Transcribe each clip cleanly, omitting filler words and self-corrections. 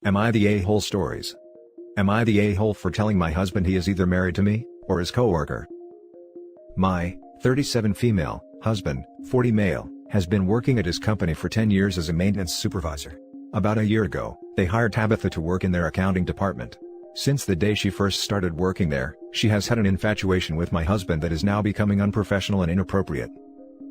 Am I the a-hole stories? Am I the a-hole for telling my husband he is either married to me, or his coworker? My 37 female husband, 40 male, has been working at his company for 10 years as a maintenance supervisor. About a year ago, they hired Tabitha to work in their accounting department. Since the day she first started working there, she has had an infatuation with my husband that is now becoming unprofessional and inappropriate.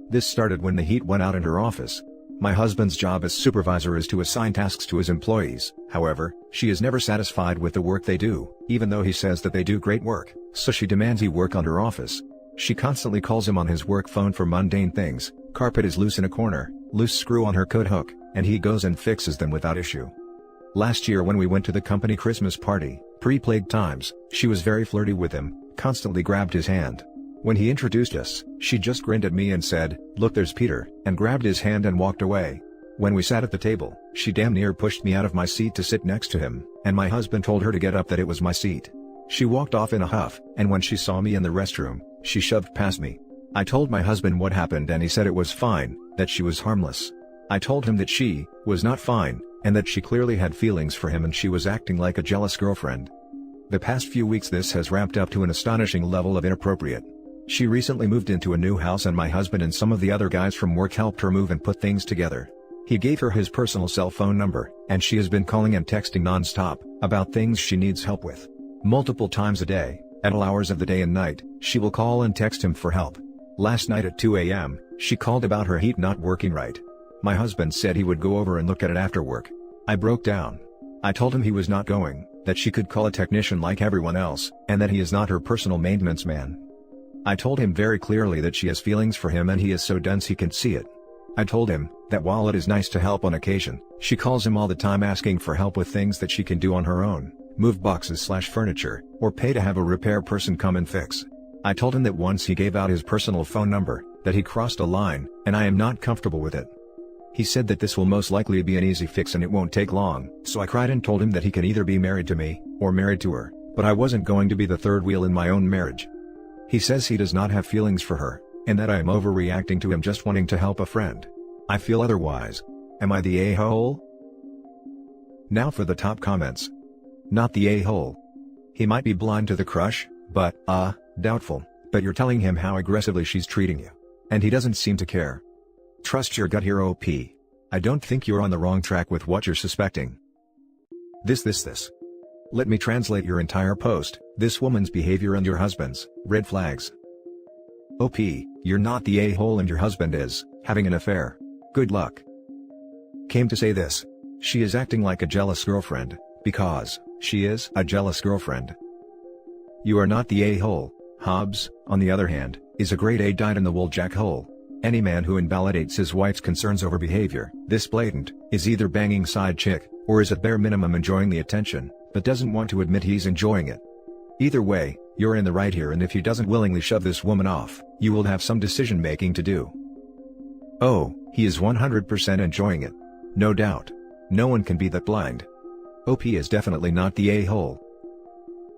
This started when the heat went out in her office. My husband's job as supervisor is to assign tasks to his employees. However, she is never satisfied with the work they do, even though he says that they do great work, so she demands he work on her office. She constantly calls him on his work phone for mundane things. Carpet is loose in a corner, loose screw on her coat hook, and he goes and fixes them without issue. Last year when we went to the company Christmas party, pre-plague times, she was very flirty with him, constantly grabbed his hand. When he introduced us, she just grinned at me and said, "Look, there's Peter," and grabbed his hand and walked away. When we sat at the table, she damn near pushed me out of my seat to sit next to him, and my husband told her to get up that it was my seat. She walked off in a huff, and when she saw me in the restroom, she shoved past me. I told my husband what happened and he said it was fine, that she was harmless. I told him that she was not fine, and that she clearly had feelings for him and she was acting like a jealous girlfriend. The past few weeks this has ramped up to an astonishing level of inappropriate. She recently moved into a new house and my husband and some of the other guys from work helped her move and put things together. He gave her his personal cell phone number, and she has been calling and texting non-stop about things she needs help with. Multiple times a day, at all hours of the day and night, she will call and text him for help. Last night at 2 a.m., she called about her heat not working right. My husband said he would go over and look at it after work. I broke down. I told him he was not going, that she could call a technician like everyone else, and that he is not her personal maintenance man. I told him very clearly that she has feelings for him and he is so dense he can see it. I told him that while it is nice to help on occasion, she calls him all the time asking for help with things that she can do on her own, move boxes/furniture, or pay to have a repair person come and fix. I told him that once he gave out his personal phone number, that he crossed a line, and I am not comfortable with it. He said that this will most likely be an easy fix and it won't take long, so I cried and told him that he can either be married to me, or married to her, but I wasn't going to be the third wheel in my own marriage. He says he does not have feelings for her, and that I am overreacting to him just wanting to help a friend. I feel otherwise. Am I the a-hole? Now for the top comments. Not the a-hole. He might be blind to the crush, but, doubtful, but you're telling him how aggressively she's treating you. And he doesn't seem to care. Trust your gut here, OP. I don't think you're on the wrong track with what you're suspecting. This. Let me translate your entire post. This woman's behavior and your husband's red flags. OP, you're not the a-hole and your husband is having an affair. Good luck. Came to say this. She is acting like a jealous girlfriend, because she is a jealous girlfriend. You are not the a-hole. Hobbs, on the other hand, is a grade A dyed-in-the-wool jackhole. Any man who invalidates his wife's concerns over behavior this blatant is either banging side chick, or is at bare minimum enjoying the attention, but doesn't want to admit he's enjoying it. Either way, you're in the right here, and if he doesn't willingly shove this woman off, you will have some decision making to do. Oh, he is 100% enjoying it. No doubt. No one can be that blind. OP is definitely not the a-hole.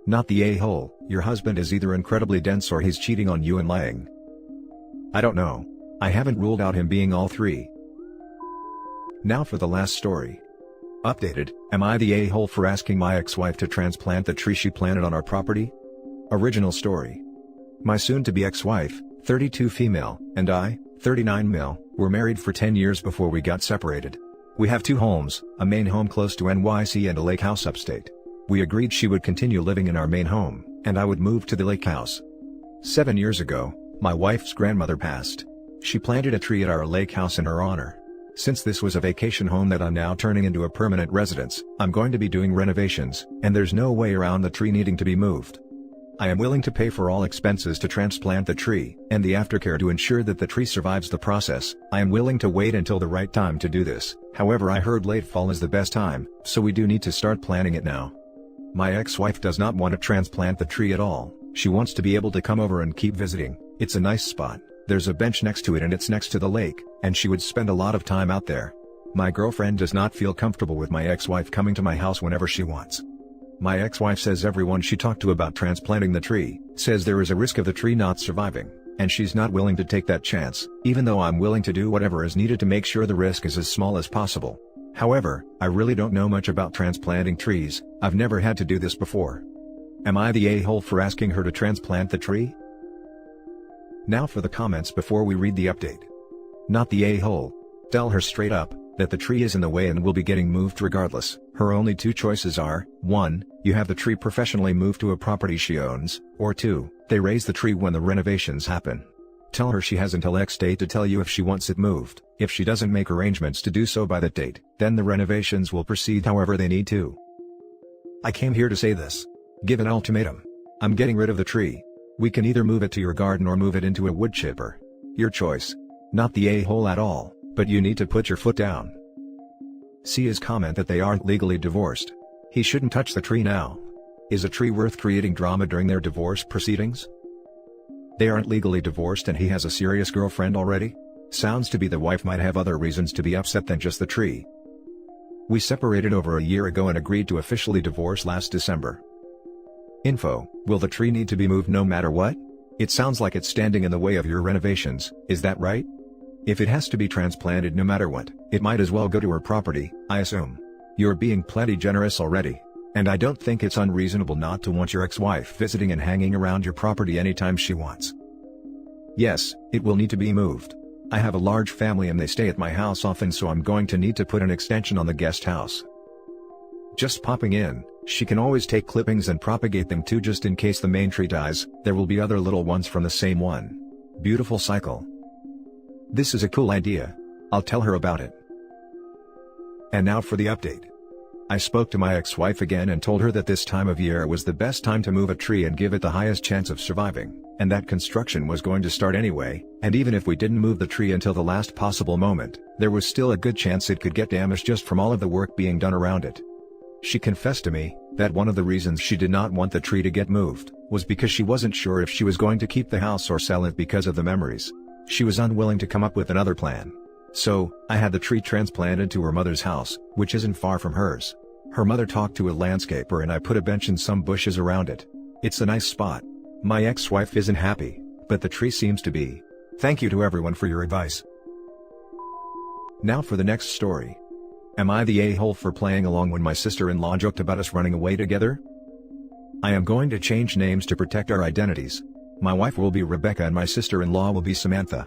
Not the a-hole, your husband is either incredibly dense or he's cheating on you and lying. I don't know. I haven't ruled out him being all three. Now for the last story. Updated, am I the a-hole for asking my ex-wife to transplant the tree she planted on our property? Original story. My soon-to-be ex-wife, 32 female, and I, 39 male, were married for 10 years before we got separated. We have two homes, a main home close to NYC and a lake house upstate. We agreed she would continue living in our main home, and I would move to the lake house. 7 years ago, my wife's grandmother passed. She planted a tree at our lake house in her honor. Since this was a vacation home that I'm now turning into a permanent residence, I'm going to be doing renovations, and there's no way around the tree needing to be moved. I am willing to pay for all expenses to transplant the tree, and the aftercare to ensure that the tree survives the process. I am willing to wait until the right time to do this. However, I heard late fall is the best time, so we do need to start planning it now. My ex-wife does not want to transplant the tree at all. She wants to be able to come over and keep visiting. It's a nice spot. There's a bench next to it and it's next to the lake, and she would spend a lot of time out there. My girlfriend does not feel comfortable with my ex-wife coming to my house whenever she wants. My ex-wife says everyone she talked to about transplanting the tree says there is a risk of the tree not surviving, and she's not willing to take that chance, even though I'm willing to do whatever is needed to make sure the risk is as small as possible. However, I really don't know much about transplanting trees. I've never had to do this before. Am I the a-hole for asking her to transplant the tree? Now for the comments before we read the update. Not the a-hole. Tell her straight up that the tree is in the way and will be getting moved regardless. Her only two choices are, 1, you have the tree professionally moved to a property she owns, or 2, they raise the tree when the renovations happen. Tell her she has until X date to tell you if she wants it moved. If she doesn't make arrangements to do so by that date, then the renovations will proceed however they need to. I came here to say this. Give an ultimatum. I'm getting rid of the tree. We can either move it to your garden or move it into a wood chipper. Your choice. Not the a-hole at all, but you need to put your foot down. See his comment that they aren't legally divorced. He shouldn't touch the tree now. Is a tree worth creating drama during their divorce proceedings? They aren't legally divorced and he has a serious girlfriend already? Sounds to be the wife might have other reasons to be upset than just the tree. We separated over a year ago and agreed to officially divorce last December. Info: will the tree need to be moved no matter what? It sounds like it's standing in the way of your renovations, is that right? If it has to be transplanted no matter what, it might as well go to her property, I assume. You're being plenty generous already. And I don't think it's unreasonable not to want your ex-wife visiting and hanging around your property anytime she wants. Yes, it will need to be moved. I have a large family and they stay at my house often, so I'm going to need to put an extension on the guest house. Just popping in, she can always take clippings and propagate them too, just in case the main tree dies. There will be other little ones from the same one. Beautiful cycle. This is a cool idea. I'll tell her about it. And now for the update. I spoke to my ex-wife again and told her that this time of year was the best time to move a tree and give it the highest chance of surviving, and that construction was going to start anyway, and even if we didn't move the tree until the last possible moment, there was still a good chance it could get damaged just from all of the work being done around it. She confessed to me that one of the reasons she did not want the tree to get moved was because she wasn't sure if she was going to keep the house or sell it because of the memories. She was unwilling to come up with another plan. So, I had the tree transplanted to her mother's house, which isn't far from hers. Her mother talked to a landscaper and I put a bench and some bushes around it. It's a nice spot. My ex-wife isn't happy, but the tree seems to be. Thank you to everyone for your advice. Now for the next story. Am I the a-hole for playing along when my sister-in-law joked about us running away together? I am going to change names to protect our identities. My wife will be Rebecca and my sister-in-law will be Samantha.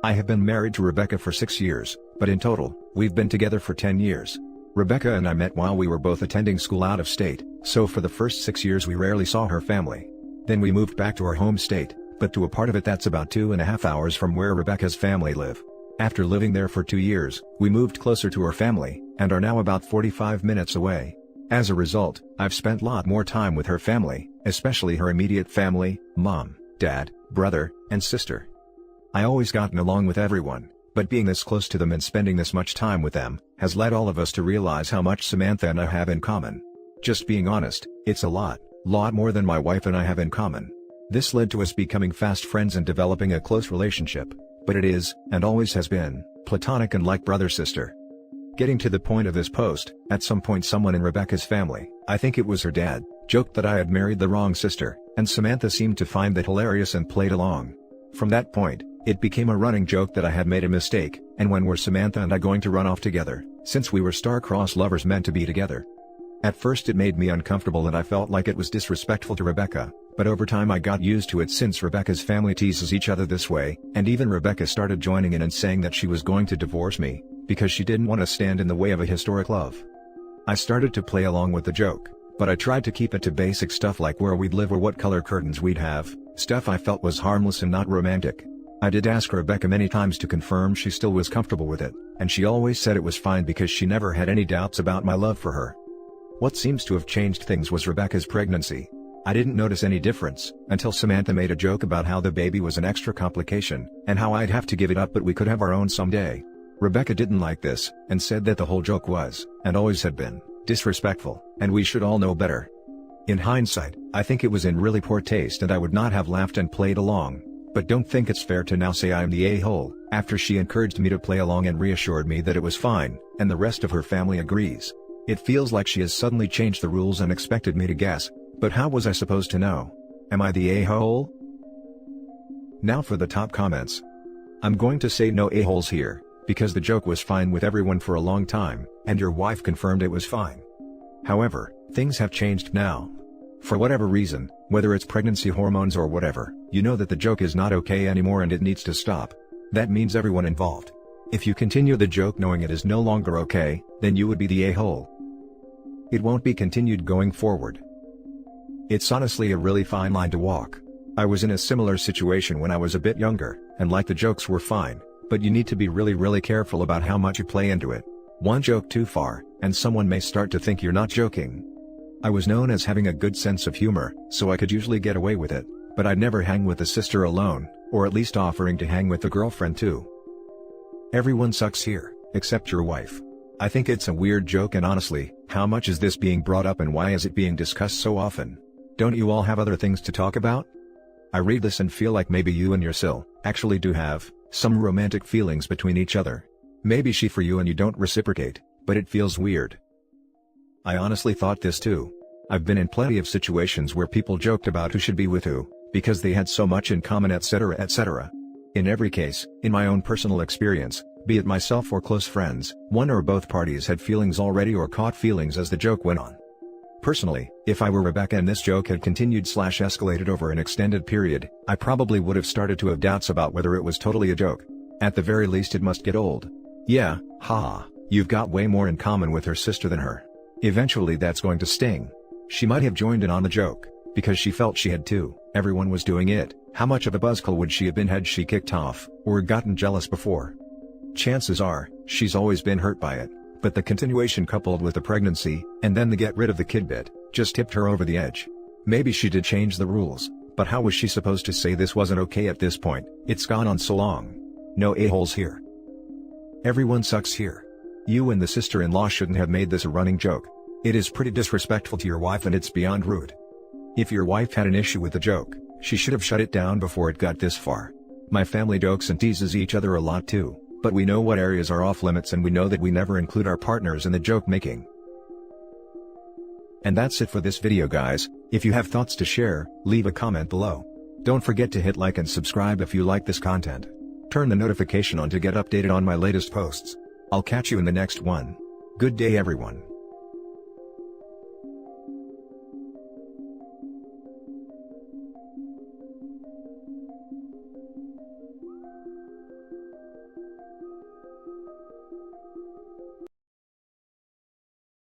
I have been married to Rebecca for 6 years, but in total, we've been together for 10 years. Rebecca and I met while we were both attending school out of state, so for the first 6 years we rarely saw her family. Then we moved back to our home state, but to a part of it that's about 2.5 hours from where Rebecca's family live. After living there for 2 years, we moved closer to her family, and are now about 45 minutes away. As a result, I've spent a lot more time with her family, especially her immediate family, mom, dad, brother, and sister. I always gotten along with everyone, but being this close to them and spending this much time with them, has led all of us to realize how much Samantha and I have in common. Just being honest, it's a lot more than my wife and I have in common. This led to us becoming fast friends and developing a close relationship, but it is, and always has been, platonic and like brother-sister. Getting to the point of this post, at some point someone in Rebecca's family, I think it was her dad, joked that I had married the wrong sister, and Samantha seemed to find that hilarious and played along. From that point, it became a running joke that I had made a mistake, and when were Samantha and I going to run off together, since we were star-crossed lovers meant to be together. At first it made me uncomfortable and I felt like it was disrespectful to Rebecca, but over time I got used to it since Rebecca's family teases each other this way, and even Rebecca started joining in and saying that she was going to divorce me, because she didn't want to stand in the way of a historic love. I started to play along with the joke, but I tried to keep it to basic stuff like where we'd live or what color curtains we'd have, stuff I felt was harmless and not romantic. I did ask Rebecca many times to confirm she still was comfortable with it, and she always said it was fine because she never had any doubts about my love for her. What seems to have changed things was Rebecca's pregnancy. I didn't notice any difference, until Samantha made a joke about how the baby was an extra complication, and how I'd have to give it up but we could have our own someday. Rebecca didn't like this, and said that the whole joke was, and always had been, disrespectful, and we should all know better. In hindsight, I think it was in really poor taste and I would not have laughed and played along. But don't think it's fair to now say I'm the a-hole, after she encouraged me to play along and reassured me that it was fine, and the rest of her family agrees. It feels like she has suddenly changed the rules and expected me to guess, but how was I supposed to know? Am I the a-hole? Now for the top comments. I'm going to say no a-holes here, because the joke was fine with everyone for a long time, and your wife confirmed it was fine. However, things have changed now. For whatever reason, whether it's pregnancy hormones or whatever, you know that the joke is not okay anymore and it needs to stop. That means everyone involved. If you continue the joke knowing it is no longer okay, then you would be the a-hole. It won't be continued going forward. It's honestly a really fine line to walk. I was in a similar situation when I was a bit younger, and like the jokes were fine, but you need to be really careful about how much you play into it. One joke too far, and someone may start to think you're not joking. I was known as having a good sense of humor, so I could usually get away with it, but I'd never hang with the sister alone, or at least offering to hang with the girlfriend too. Everyone sucks here, except your wife. I think it's a weird joke, and honestly, how much is this being brought up and why is it being discussed so often? Don't you all have other things to talk about? I read this and feel like maybe you and your sil actually do have some romantic feelings between each other. Maybe she for you and you don't reciprocate, but it feels weird. I honestly thought this too. I've been in plenty of situations where people joked about who should be with who, because they had so much in common, etc. etc. In every case, in my own personal experience, be it myself or close friends, one or both parties had feelings already or caught feelings as the joke went on. Personally, if I were Rebecca and this joke had continued/escalated over an extended period, I probably would have started to have doubts about whether it was totally a joke. At the very least it must get old. Yeah, haha, you've got way more in common with her sister than her. Eventually that's going to sting. She might have joined in on the joke, because she felt she had to. Everyone was doing it. How much of a buzzkill would she have been had she kicked off, or gotten jealous before? Chances are, she's always been hurt by it, but the continuation coupled with the pregnancy, and then the get rid of the kid bit, just tipped her over the edge. Maybe she did change the rules, but how was she supposed to say this wasn't okay at this point? It's gone on so long. No a-holes here. Everyone sucks here. You and the sister-in-law shouldn't have made this a running joke. It is pretty disrespectful to your wife and it's beyond rude. If your wife had an issue with the joke, she should have shut it down before it got this far. My family jokes and teases each other a lot too, but we know what areas are off limits and we know that we never include our partners in the joke making. And that's it for this video, guys. If you have thoughts to share, leave a comment below. Don't forget to hit like and subscribe if you like this content. Turn the notification on to get updated on my latest posts. I'll catch you in the next one. Good day everyone.